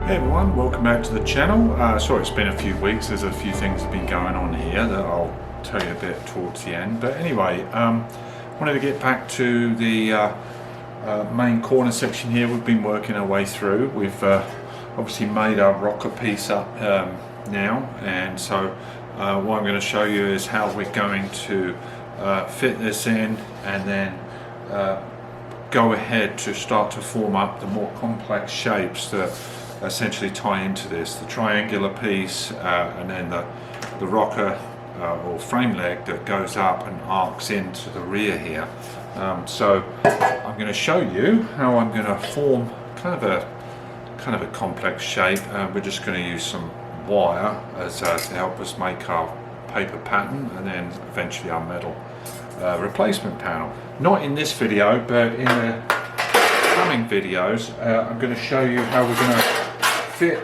Hey everyone, welcome back to the channel. Sorry it's been a few weeks, there's a few things have been going on here that I'll tell you a bit towards the end. But anyway, wanted to get back to the main corner section here. We've been working our way through. We've obviously made our rocker piece up now, and so what I'm going to show you is how we're going to fit this in, and then go ahead to start to form up the more complex shapes that essentially tie into this, the triangular piece, and then the rocker or frame leg that goes up and arcs into the rear here. So I'm going to show you how I'm going to form kind of a complex shape. We're just going to use some wire as to help us make our paper pattern, and then eventually our metal replacement panel. Not in this video, but in the coming videos, I'm going to show you how we're going to fit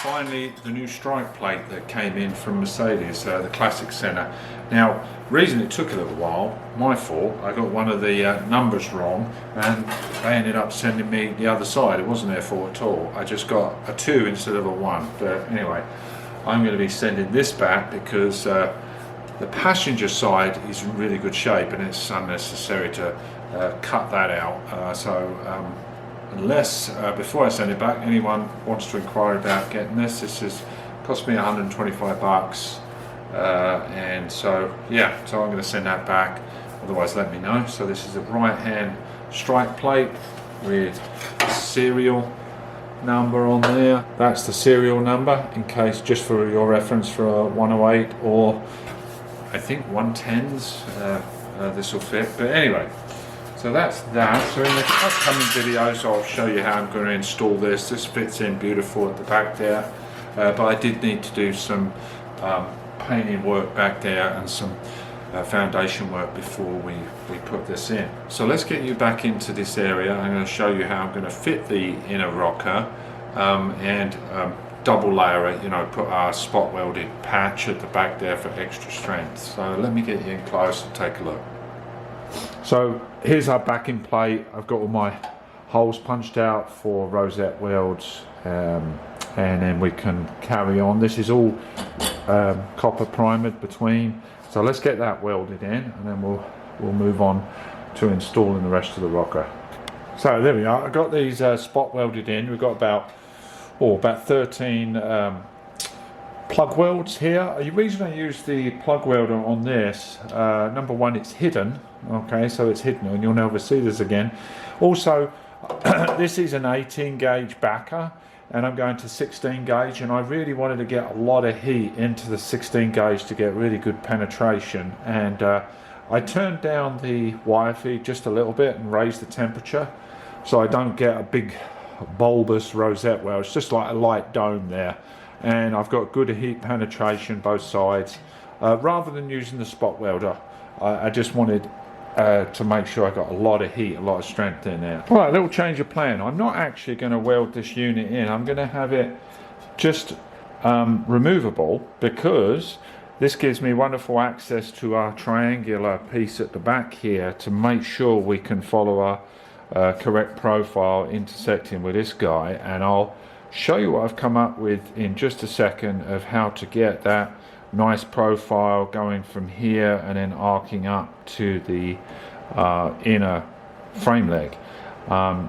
finally the new strike plate that came in from Mercedes, the Classic Center. Now, reason it took a little while, my fault, I got one of the numbers wrong, and they ended up sending me the other side. It wasn't their fault at all. I just got a 2 instead of a 1. But anyway, I'm going to be sending this back because the passenger side is in really good shape, and it's unnecessary to cut that out. Unless before I send it back, anyone wants to inquire about getting this has cost me 125 bucks, and so yeah, so I'm going to send that back. Otherwise, let me know. So this is a right-hand strike plate with serial number on there. That's the serial number, in case, just for your reference, for a 108 or I think 110s. This will fit. But anyway. So that's that. So in the upcoming videos I'll show you how I'm going to install this. This fits in beautiful at the back there, but I did need to do some painting work back there and some foundation work before we put this in. So let's get you back into this area. I'm going to show you how I'm going to fit the inner rocker and double layer it, put our spot welded patch at the back there for extra strength. So let me get you in close and take a look. So here's our backing plate. I've got all my holes punched out for rosette welds, and then we can carry on. This is all copper primered between. So let's get that welded in, and then we'll move on to installing the rest of the rocker. So there we are. I've got these spot welded in. We've got about 13 plug welds here. The reason I use the plug welder on this, number one, it's hidden. Okay, so it's hidden and you'll never see this again. Also, this is an 18 gauge backer, and I'm going to 16 gauge, and I really wanted to get a lot of heat into the 16 gauge to get really good penetration. And I turned down the wire feed just a little bit and raised the temperature, so I don't get a big bulbous rosette weld. It's just like a light dome there. And I've got good heat penetration both sides. Rather than using the spot welder, I just wanted to make sure I got a lot of heat, a lot of strength in there. All right, little change of plan. I'm not actually going to weld this unit in. I'm going to have it just removable, because this gives me wonderful access to our triangular piece at the back here to make sure we can follow our correct profile intersecting with this guy. And I'll show you what I've come up with in just a second of how to get that nice profile going from here and then arcing up to the inner frame leg.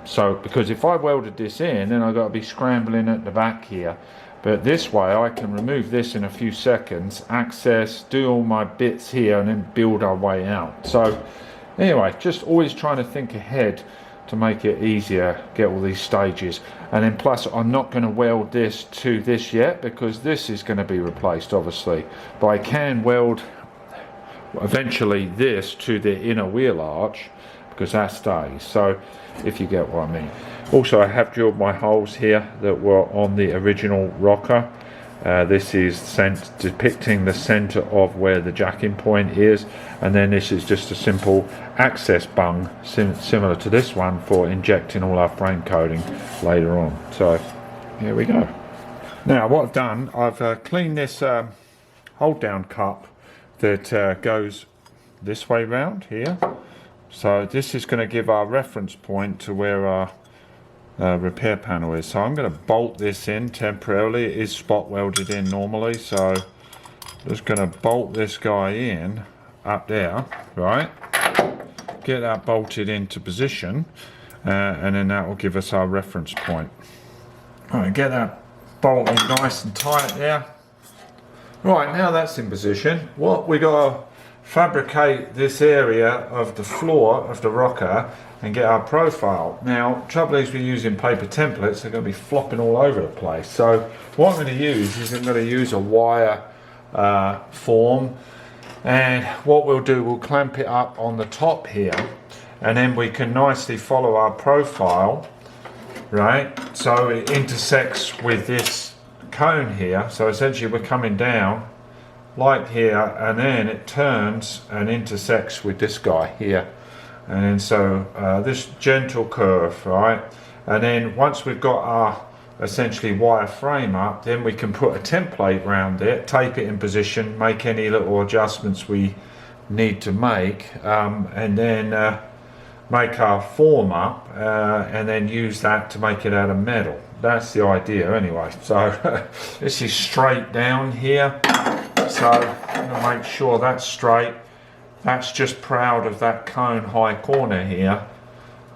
So because if I welded this in, then I've got to be scrambling at the back here. But this way I can remove this in a few seconds, access, do all my bits here, and then build our way out. So anyway, just always trying to think ahead to make it easier, get all these stages. And then plus, I'm not going to weld this to this yet, because this is going to be replaced obviously, but I can weld eventually this to the inner wheel arch, because that stays. So if you get what I mean. Also, I have drilled my holes here that were on the original rocker. This is depicting the center of where the jacking point is, and then this is just a simple access bung similar to this one for injecting all our frame coating later on. So here we go. Now what I've done, I've cleaned this hold down cup that goes this way round here. So this is going to give our reference point to where our repair panel is. So I'm going to bolt this in temporarily. It is spot welded in normally, so just going to bolt this guy in up there, right? Get that bolted into position, and then that will give us our reference point. Alright, get that bolted nice and tight there. Right, now that's in position, what we got to fabricate this area of the floor of the rocker and get our profile. Now, trouble is we're using paper templates, they're going to be flopping all over the place. So what I'm going to use is I'm going to use a wire form, and what we'll do, we'll clamp it up on the top here, and then we can nicely follow our profile, right? So it intersects with this cone here. So essentially we're coming down like here, and then it turns and intersects with this guy here, and then so this gentle curve, right? And then once we've got our essentially wire frame up, then we can put a template around it, tape it in position, make any little adjustments we need to make, and then make our form up, and then use that to make it out of metal. That's the idea anyway. So this is straight down here, so I'm going to make sure that's straight. That's just proud of that cone high corner here,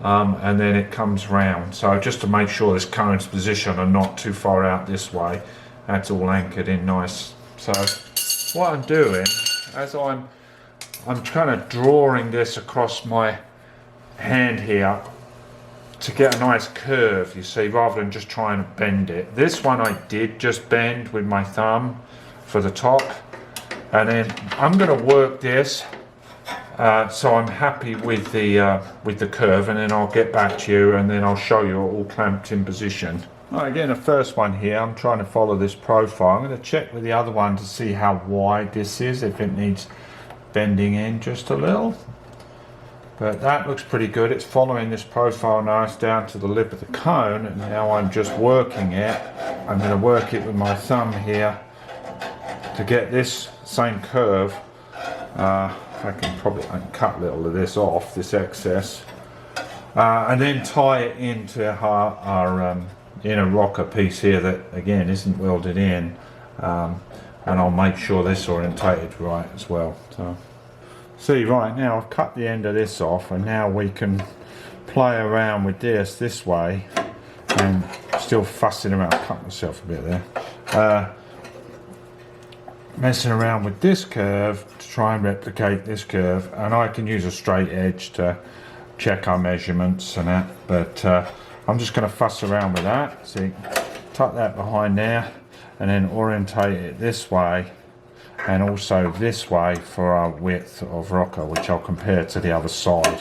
and then it comes round. So just to make sure this cone's position and not too far out this way, that's all anchored in nice. So what I'm doing, as I'm kind of drawing this across my hand here to get a nice curve, you see, rather than just trying to bend it. This one I did just bend with my thumb for the top, and then I'm going to work this so I'm happy with the curve, and then I'll get back to you and then I'll show you all clamped in position. Right, again, the first one here, I'm trying to follow this profile. I'm going to check with the other one to see how wide this is, if it needs bending in just a little. But that looks pretty good. It's following this profile nice down to the lip of the cone, and now I'm just working it. I'm going to work it with my thumb here to get this same curve. I can cut a little of this off, this excess, and then tie it into our inner rocker piece here that again isn't welded in, and I'll make sure this orientated right as well. So see, right now I've cut the end of this off, and now we can play around with this way, and still fussing around. I cut myself a bit there, messing around with this curve to try and replicate this curve, and I can use a straight edge to check our measurements and that, but I'm just going to fuss around with that. See, tuck that behind there, and then orientate it this way and also this way for our width of rocker, which I'll compare to the other side.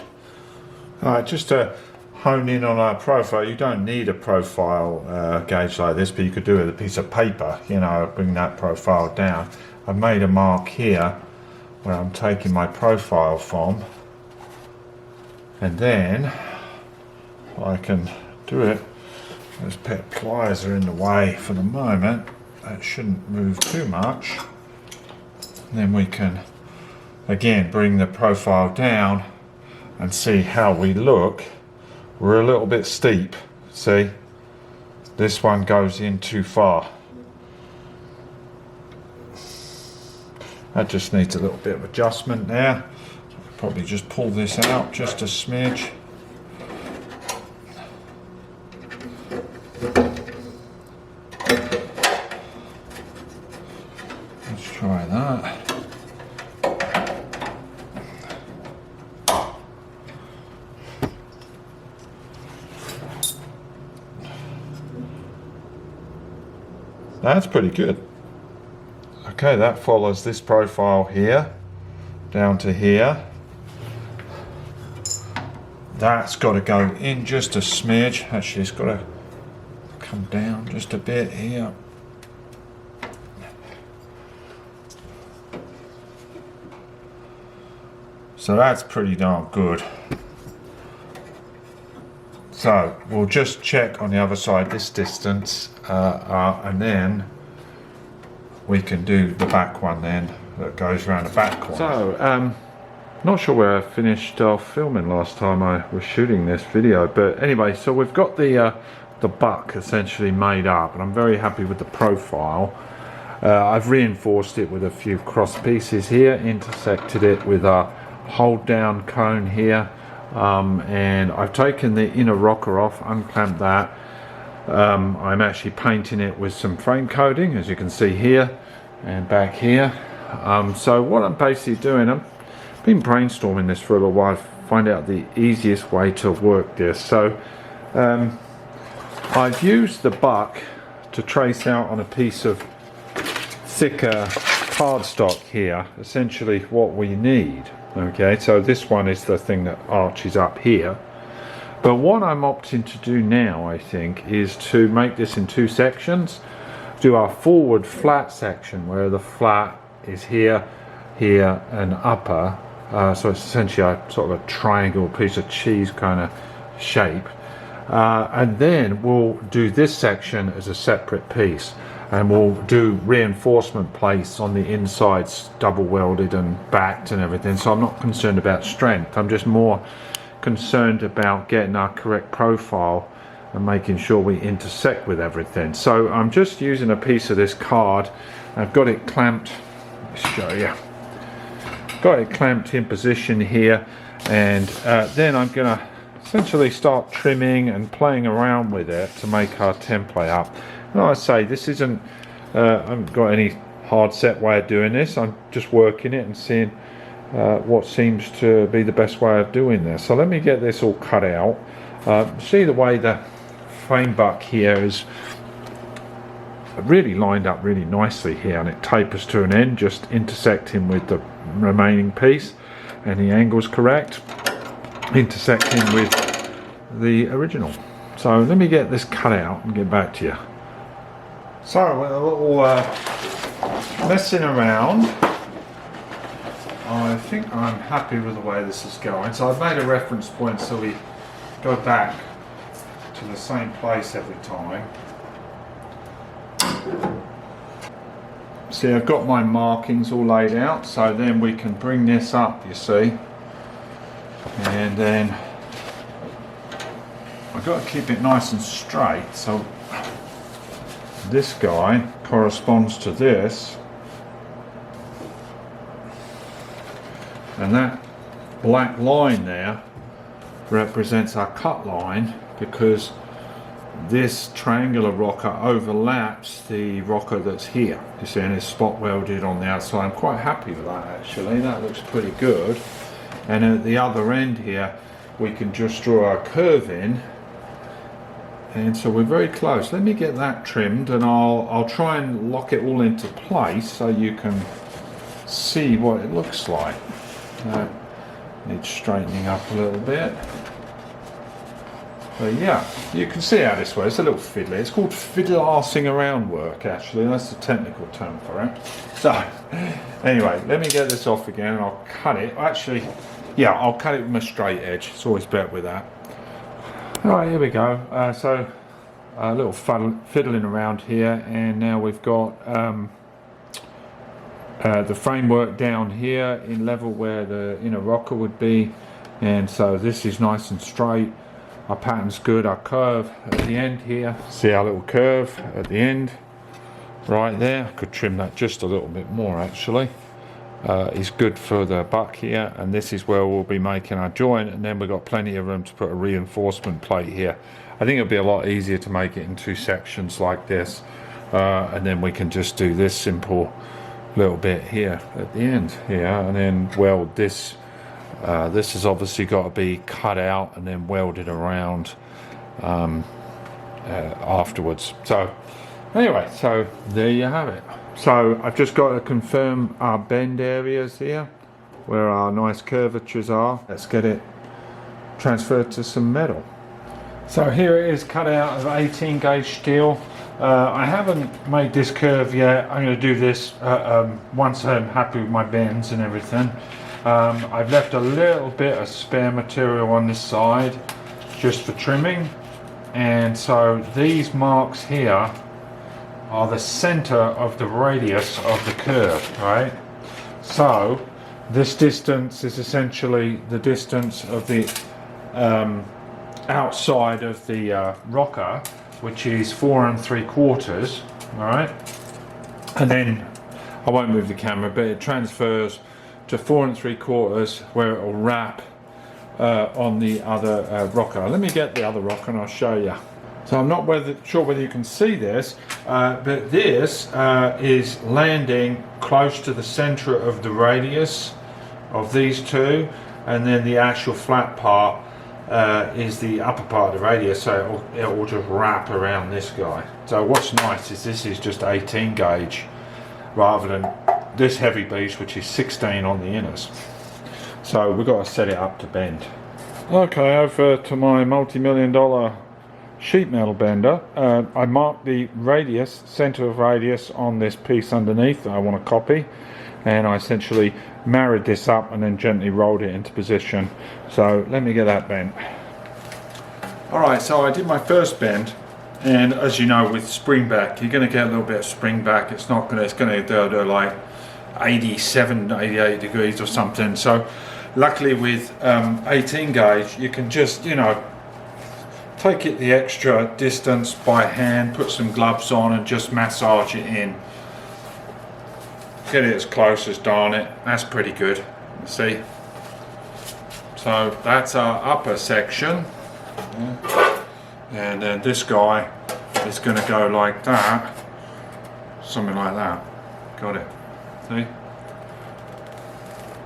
Alright, just to hone in on our profile, you don't need a profile gauge like this, but you could do it with a piece of paper, you know, bring that profile down. I've made a mark here where I'm taking my profile from, and then I can do it. Those pet pliers are in the way for the moment. That shouldn't move too much. And then we can again bring the profile down and see how we look. We're a little bit steep, see? This one goes in too far. That just needs a little bit of adjustment there. Probably just pull this out just a smidge. Let's try that. That's pretty good. Okay, that follows this profile here down to here. That's got to go in just a smidge. Actually, it's got to come down just a bit here. So that's pretty darn good. So we'll just check on the other side this distance, and then we can do the back one then that goes around the back corner. So Not sure where I finished off filming last time I was shooting this video, but anyway, so we've got the buck essentially made up, and I'm very happy with the profile. I've reinforced it with a few cross pieces here, intersected it with a hold down cone here, and I've taken the inner rocker off, unclamped that. I'm actually painting it with some frame coating, as you can see here and back here. So what I'm basically doing, I've been brainstorming this for a little while to find out the easiest way to work this. So I've used the buck to trace out on a piece of thicker cardstock here essentially what we need. Okay, so this one is the thing that arches up here, but what I'm opting to do now, I think, is to make this in two sections. Do our forward flat section where the flat is here, here and upper, so it's essentially a sort of a triangle piece of cheese kind of shape, and then we'll do this section as a separate piece, and we'll do reinforcement plates on the insides, double welded and backed and everything. So I'm not concerned about strength, I'm just more concerned about getting our correct profile and making sure we intersect with everything. So I'm just using a piece of this card. I've got it clamped, let's show you, got it clamped in position here, and then I'm going to essentially start trimming and playing around with it to make our template up. And I say this isn't, I haven't got any hard set way of doing this, I'm just working it and seeing what seems to be the best way of doing this. So let me get this all cut out. See the way the frame buck here is really lined up really nicely here, and it tapers to an end, just intersecting with the remaining piece, and the angle's correct, intersecting with the original. So let me get this cut out and get back to you. So with a little messing around, I think I'm happy with the way this is going. So I've made a reference point so we go back to the same place every time. See, I've got my markings all laid out, so then we can bring this up, you see, and then I've got to keep it nice and straight. So this guy corresponds to this, and that black line there represents our cut line, because this triangular rocker overlaps the rocker that's here, you see, and it's spot welded on the outside. I'm quite happy with that actually, that looks pretty good. And at the other end here we can just draw our curve in, and so we're very close. Let me get that trimmed, and I'll try and lock it all into place so you can see what it looks like. Needs straightening up a little bit. But yeah, you can see how this works. It's a little fiddly. It's called fiddle-arsing around work, actually. That's the technical term for it. So, anyway, let me get this off again and I'll cut it. Actually, yeah, I'll cut it with my straight edge. It's always better with that. Alright, here we go. So, a little fiddling around here, and now we've got the framework down here in level where the inner rocker would be, and so this is nice and straight. Our pattern's good. Our curve at the end here, see our little curve at the end right there, I could trim that just a little bit more actually, is good for the buck here, and this is where we'll be making our joint, and then we've got plenty of room to put a reinforcement plate here. I think it'll be a lot easier to make it in two sections like this, and then we can just do this simple little bit here at the end here, and then weld this. This has obviously got to be cut out and then welded around afterwards. So anyway, so there you have it. So I've just got to confirm our bend areas here where our nice curvatures are. Let's get it transferred to some metal. So here it is, cut out of 18 gauge steel. I haven't made this curve yet. I'm going to do this once I'm happy with my bends and everything. I've left a little bit of spare material on this side just for trimming, and so these marks here are the center of the radius of the curve, right? So This distance is essentially the distance of the outside of the rocker, which is 4 3/4. All right, and then I won't move the camera, but it transfers to 4 3/4, where it will wrap on the other rocker. Let me get the other rocker and I'll show you. So I'm not sure whether you can see this, but this is landing close to the center of the radius of these two, and then the actual flat part is the upper part of the radius, so it will just wrap around this guy. So what's nice is this is just 18 gauge rather than this heavy beast, which is 16 on the inners. So we've got to set it up to bend. Okay, over to my multi-million-dollar sheet metal bender. I marked the radius, center of radius, on this piece underneath that I want to copy, and I essentially married this up and then gently rolled it into position. So let me get that bent. Alright, so I did my first bend, and as you know, with spring back you're going to get a little bit of spring back. It's going to do like 87, 88 degrees or something. So luckily with 18 gauge you can just, you know, take it the extra distance by hand, put some gloves on and just massage it in. Get it as close as darn it. That's pretty good. You see? So that's our upper section. And then this guy is going to go like that. Something like that. Got it. See?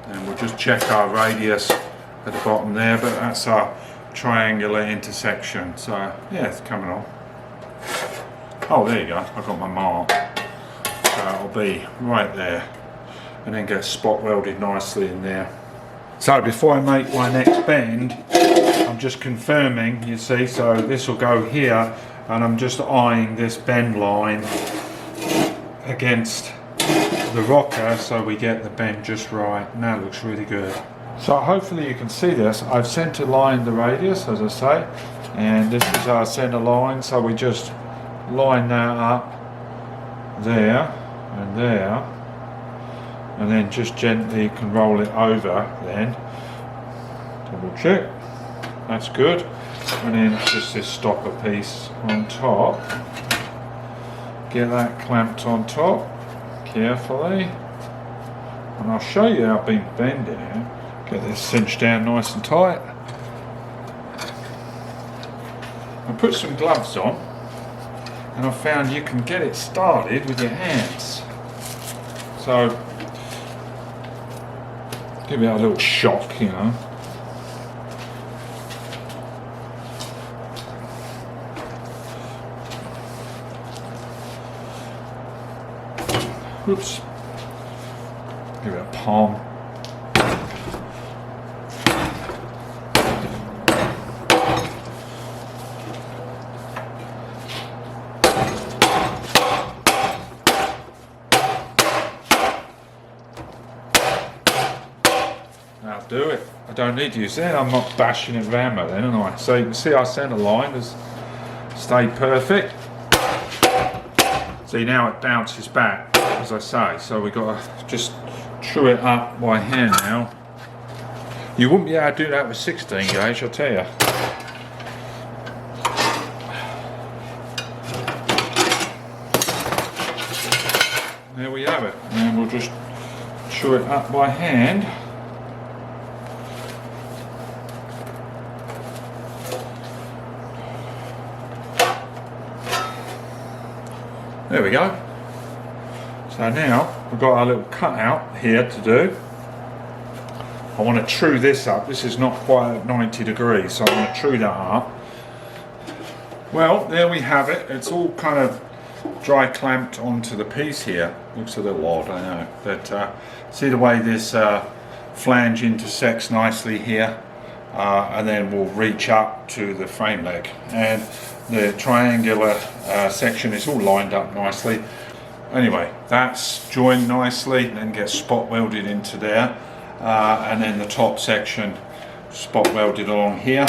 And we'll just check our radius at the bottom there, but that's our triangular intersection. So yeah, it's coming on. Oh, there you go. I've got my mark. So it'll be right there, and then get spot welded nicely in there. So before I make my next bend, I'm just confirming, you see, so this will go here, and I'm just eyeing this bend line against the rocker so we get the bend just right, and that looks really good. So hopefully you can see this. I've center lined the radius, as I say, and this is our center line, so we just line that up there and there, and then just gently can roll it over then. Double check, that's good. And then just this stopper piece on top, get that clamped on top carefully, and I'll show you how I've been bending it. Get this cinched down nice and tight. I put some gloves on, and I found you can get it started with your hands. So give it a little shock, you know. Oops. Give it a palm. That'll do it. I don't need to use that. I'm not bashing it around with then, am I? So you can see our centre line has stayed perfect. See, now it bounces back, as I say. So we've got to just true it up by hand now. You wouldn't be able to do that with 16 gauge, I'll tell you. There we have it. And we'll just true it up by hand. There we go. So now we've got our little cutout here to do. I want to true this up. This is not quite at 90 degrees, so I want to true that up. Well, there we have it. It's all kind of dry clamped onto the piece here. Looks a little odd, I know. But see the way this flange intersects nicely here, and then we'll reach up to the frame leg. And the triangular section is all lined up nicely. Anyway, that's joined nicely and then gets spot welded into there, and then the top section spot welded along here.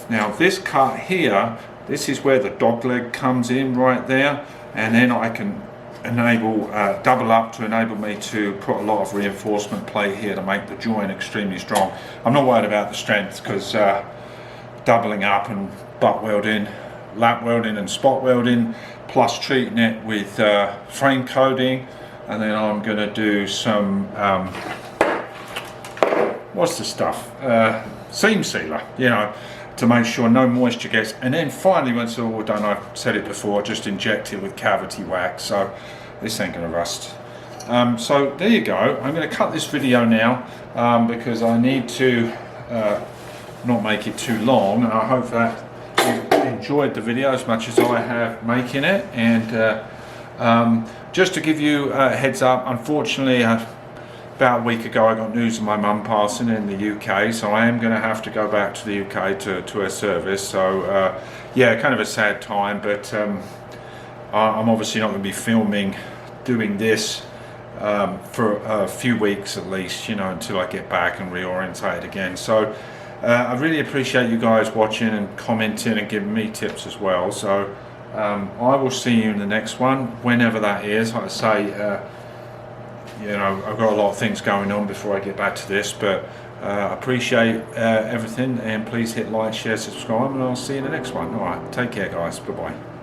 Now this cut here, this is where the dog leg comes in right there, and then I can double up to enable me to put a lot of reinforcement plate here to make the joint extremely strong. I'm not worried about the strength because doubling up and butt welding, lap welding and spot welding, plus treating it with frame coating, and then I'm going to do some what's the stuff, seam sealer, you know, to make sure no moisture gets, and then finally once it's all done, I've said it before, just inject it with cavity wax, so this ain't gonna rust. So there you go. I'm going to cut this video now because I need to not make it too long, and I hope that you enjoyed the video as much as I have making it. And just to give you a heads up, unfortunately about a week ago I got news of my mum passing in the UK, so I am going to have to go back to the UK to her service. So yeah, kind of a sad time, but I'm obviously not going to be doing this for a few weeks at least, you know, until I get back and reorientate again. So I really appreciate you guys watching and commenting and giving me tips as well. So I will see you in the next one, whenever that is. Like I say, you know, I've got a lot of things going on before I get back to this, but I appreciate everything, and please hit like, share, subscribe, and I'll see you in the next one. All right, take care guys, bye bye.